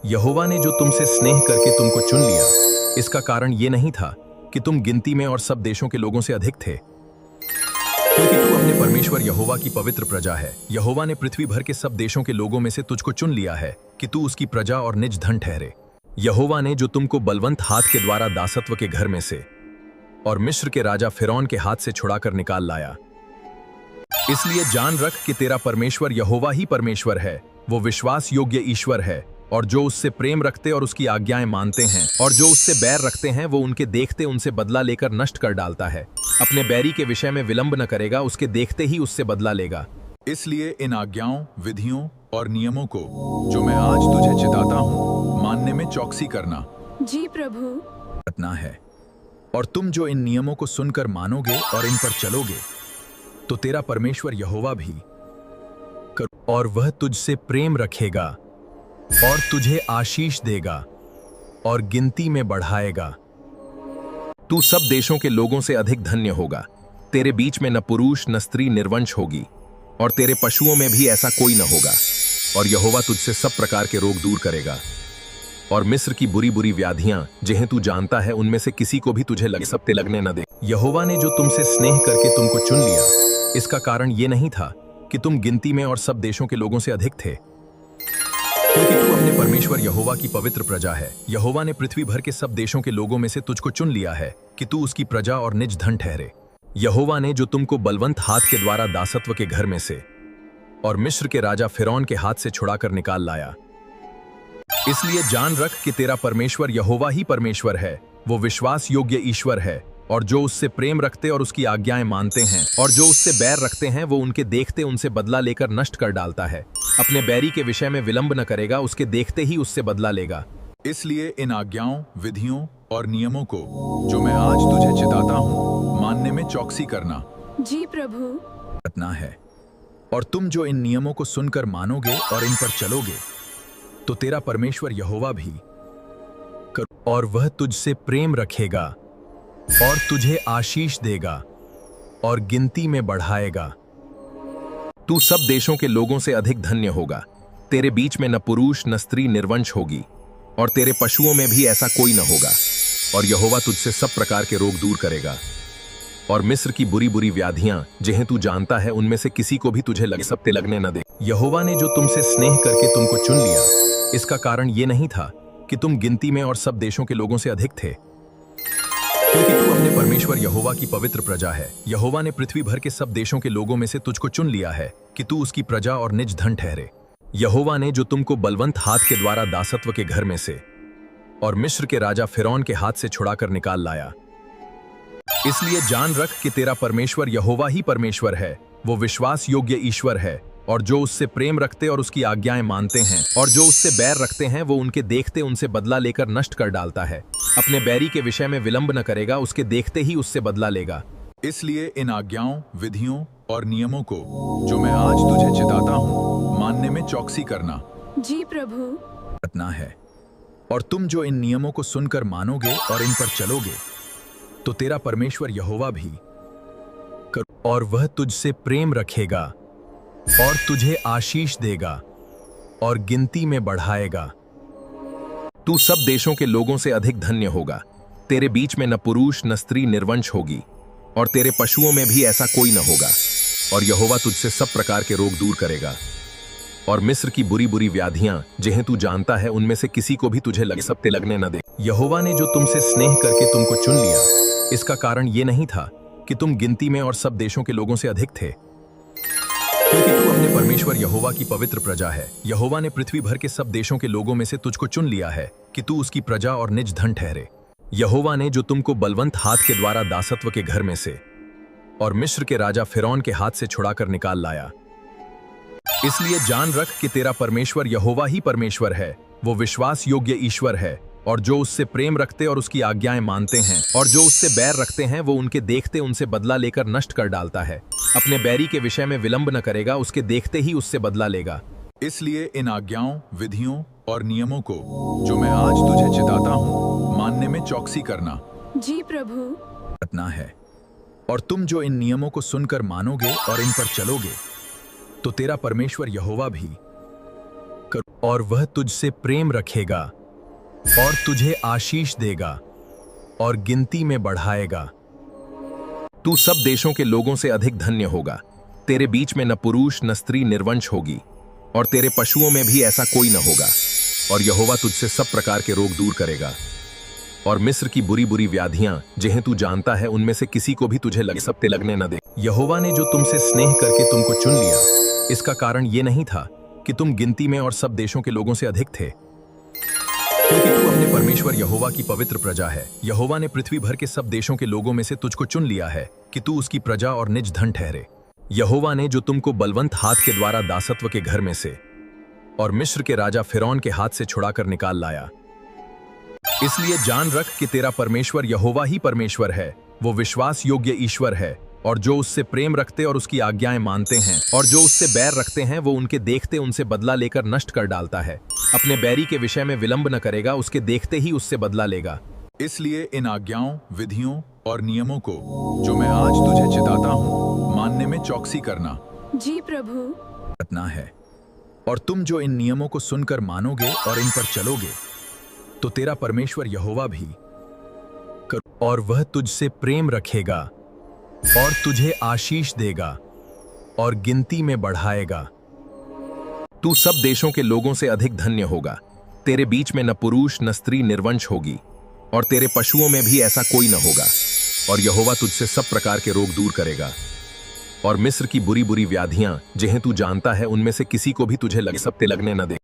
यहोवा ने जो तुमसे स्नेह करके तुमको चुन लिया, इसका कारण ये नहीं था कि तुम गिनती में और सब देशों के लोगों से अधिक थे, क्योंकि तू अपने परमेश्वर यहोवा की पवित्र प्रजा है। यहोवा ने पृथ्वी भर के सब देशों के लोगों में से तुझको चुन लिया है कि तू उसकी प्रजा और निज धन ठहरे। यहोवा ने जो तुमको बलवंत हाथ के द्वारा दासत्व के घर में से और मिस्र के राजा फिरौन के हाथ से छुड़ाकर निकाल लाया। इसलिए जान रख कि तेरा परमेश्वर यहोवा ही परमेश्वर है। वो विश्वास योग्य ईश्वर है, और जो उससे प्रेम रखते और उसकी आज्ञाएं मानते हैं और जो उससे बैर रखते हैं वो उनके देखते उनसे बदला लेकर नष्ट कर डालता है। अपने बैरी के विषय में विलंब न करेगा, उसके देखते ही उससे बदला लेगा। इसलिए इन आज्ञाओं, विधियों और नियमों को जो मैं आज तुझे चिताता हूँ, मानने में चौकसी करना। जी प्रभु। रखना है। और तुम जो इन नियमों को सुनकर मानोगे और इन पर चलोगे, तो तेरा परमेश्वर यहोवा भी और वह तुझसे प्रेम रखेगा और तुझे आशीष देगा और गिनती में बढ़ाएगा। तू सब देशों के लोगों से अधिक धन्य होगा। तेरे बीच में न पुरुष न स्त्री निर्वंश होगी, और तेरे पशुओं में भी ऐसा कोई न होगा। और यहोवा तुझसे सब प्रकार के रोग दूर करेगा, और मिस्र की बुरी बुरी व्याधियां जिन्हें तू जानता है उनमें से किसी को भी तुझे लगने न दे। यहोवा ने जो तुमसे स्नेह करके तुमको चुन लिया, इसका कारण ये नहीं था कि तुम गिनती में और सब देशों के लोगों से अधिक थे, क्योंकि तू अपने परमेश्वर यहोवा की पवित्र प्रजा है। यहोवा ने पृथ्वी भर के सब देशों के लोगों में से तुझको चुन लिया है कि तू उसकी प्रजा और निज धन ठहरे। यहोवा ने जो तुमको बलवंत हाथ के द्वारा दासत्व के घर में से और मिस्र के राजा फिरौन के हाथ से छुड़ाकर निकाल लाया। इसलिए जान रख कि तेरा परमेश्वर यहोवा ही परमेश्वर है। वो विश्वास योग्य ईश्वर है, और जो उससे प्रेम रखते और उसकी आज्ञाएं मानते हैं और जो उससे बैर रखते हैं वो उनके देखते उनसे बदला लेकर नष्ट कर डालता है। अपने बैरी के विषय में विलंब न करेगा, उसके देखते ही उससे बदला लेगा। इसलिए इन आज्ञाओं, विधियों और नियमों को जो मैं आज तुझे चिताता हूँ, मानने में चौकसी करना। जी प्रभु। रखना है। और तुम जो इन नियमों को सुनकर मानोगे और इन पर चलोगे, तो तेरा परमेश्वर यहोवा भी और वह तुझसे प्रेम रखेगा और तुझे आशीष देगा और गिनती में बढ़ाएगा। तू सब देशों के लोगों से अधिक धन्य होगा। तेरे बीच में न पुरुष न स्त्री निर्वंश होगी, और तेरे पशुओं में भी ऐसा कोई न होगा। और यहोवा तुझसे सब प्रकार के रोग दूर करेगा, और मिस्र की बुरी बुरी व्याधियां जिन्हें तू जानता है उनमें से किसी को भी तुझे लगने न दे। यहोवा ने जो तुमसे स्नेह करके तुमको चुन लिया, इसका कारण ये नहीं था कि तुम गिनती में और सब देशों के लोगों से अधिक थे, क्योंकि तू अपने परमेश्वर यहोवा की पवित्र प्रजा है। यहोवा ने पृथ्वी भर के सब देशों के लोगों में से तुझको चुन लिया है कि तू उसकी प्रजा और निज धन ठहरे। यहोवा ने जो तुमको बलवंत हाथ के द्वारा दासत्व के घर में से और मिस्र के राजा फिरौन के हाथ से छुड़ाकर निकाल लाया। इसलिए जान रख कि तेरा परमेश्वर यहोवा ही परमेश्वर है। वो विश्वास योग्य ईश्वर है, और जो उससे प्रेम रखते और उसकी आज्ञाएं मानते हैं और जो उससे बैर रखते हैं वो उनके देखते उनसे बदला लेकर नष्ट कर डालता है। अपने बैरी के विषय में विलंब न करेगा, उसके देखते ही उससे बदला लेगा। इसलिए इन आज्ञाओं, विधियों और नियमों को जो मैं आज तुझे चिताता हूँ, मानने में चौकसी करना। जी प्रभु। रखना है। और तुम जो इन नियमों को सुनकर मानोगे और इन पर चलोगे, तो तेरा परमेश्वर यहोवा भी और वह तुझसे प्रेम रखेगा और तुझे आशीष देगा और गिनती में बढ़ाएगा। तू सब देशों के लोगों से अधिक धन्य होगा। तेरे बीच में न पुरुष न स्त्री निर्वंश होगी, और तेरे पशुओं में भी ऐसा कोई न होगा। और यहोवा तुझसे सब प्रकार के रोग दूर करेगा, और मिस्र की बुरी बुरी व्याधियां जिन्हें तू जानता है उनमें से किसी को भी तुझे लगने न दे। यहोवा ने जो तुमसे स्नेह करके तुमको चुन लिया, इसका कारण ये नहीं था कि तुम गिनती में और सब देशों के लोगों से अधिक थे, क्योंकि तू अपने परमेश्वर यहोवा की पवित्र प्रजा है। यहोवा ने पृथ्वी भर के सब देशों के लोगों में से तुझको चुन लिया है कि तू उसकी प्रजा और निज धन ठहरे। यहोवा ने जो तुमको बलवंत हाथ के द्वारा दासत्व के घर में से और मिस्र के राजा फिरौन के हाथ से छुड़ाकर निकाल लाया। इसलिए जान रख कि तेरा परमेश्वर यहोवा ही परमेश्वर है। वो विश्वास योग्य ईश्वर है, और जो उससे प्रेम रखते और उसकी आज्ञाएं मानते हैं और जो उससे बैर रखते हैं वो उनके देखते उनसे बदला लेकर नष्ट कर डालता है। अपने बैरी के विषय में विलंब न करेगा, उसके देखते ही उससे बदला लेगा। इसलिए इन आज्ञाओं, विधियों और नियमों को जो मैं आज तुझे चिताता हूँ, मानने में चौकसी करना। जी प्रभु। रखना है। और तुम जो इन नियमों को सुनकर मानोगे और इन पर चलोगे, तो तेरा परमेश्वर यहोवा भी और वह तुझसे प्रेम रखेगा और तुझे आशीष देगा और गिनती में बढ़ाएगा। तू सब देशों के लोगों से अधिक धन्य होगा। तेरे बीच में न पुरुष न स्त्री निर्वंश होगी और तेरे पशुओं में भी ऐसा कोई न होगा। और यहोवा तुझसे सब प्रकार के रोग दूर करेगा और मिस्र की बुरी बुरी व्याधियां जिन्हें तू जानता है उनमें से किसी को भी तुझे सबते लगने न दे। यहोवा ने जो तुमसे स्नेह करके तुमको चुन लिया, इसका कारण ये नहीं था कि तुम गिनती में और सब देशों के लोगों से अधिक थे, क्योंकि तू अपने परमेश्वर यहोवा की पवित्र प्रजा है। यहोवा ने पृथ्वी भर के सब देशों के लोगों में से तुझको चुन लिया है कि तू उसकी प्रजा और निज धन ठहरे। यहोवा ने जो तुमको बलवंत हाथ के द्वारा दासत्व के घर में से और मिस्र के राजा फिरौन के हाथ से छुड़ाकर निकाल लाया, इसलिए जान रख कि तेरा परमेश्वर यहोवा ही परमेश्वर है। वो विश्वास योग्य ईश्वर है और जो उससे प्रेम रखते और उसकी आज्ञाएं मानते हैं और जो उससे बैर रखते हैं वो उनके देखते उनसे बदला लेकर नष्ट कर डालता है। अपने बैरी के विषय में विलंब न करेगा, उसके देखते ही उससे बदला लेगा। इसलिए इन आज्ञाओं, विधियों और नियमों को जो मैं आज तुझे चिताता हूँ मानने में चौकसी करना जी प्रभु। रखना है। और तुम जो इन नियमों को सुनकर मानोगे और इन पर चलोगे तो तेरा परमेश्वर यहोवा भी और वह तुझसे प्रेम रखेगा और तुझे आशीष देगा और गिनती में बढ़ाएगा। तू सब देशों के लोगों से अधिक धन्य होगा। तेरे बीच में न पुरुष न स्त्री निर्वंश होगी और तेरे पशुओं में भी ऐसा कोई न होगा। और यहोवा तुझसे सब प्रकार के रोग दूर करेगा और मिस्र की बुरी बुरी व्याधियां जिन्हें तू जानता है उनमें से किसी को भी तुझे सबते लगने न दे।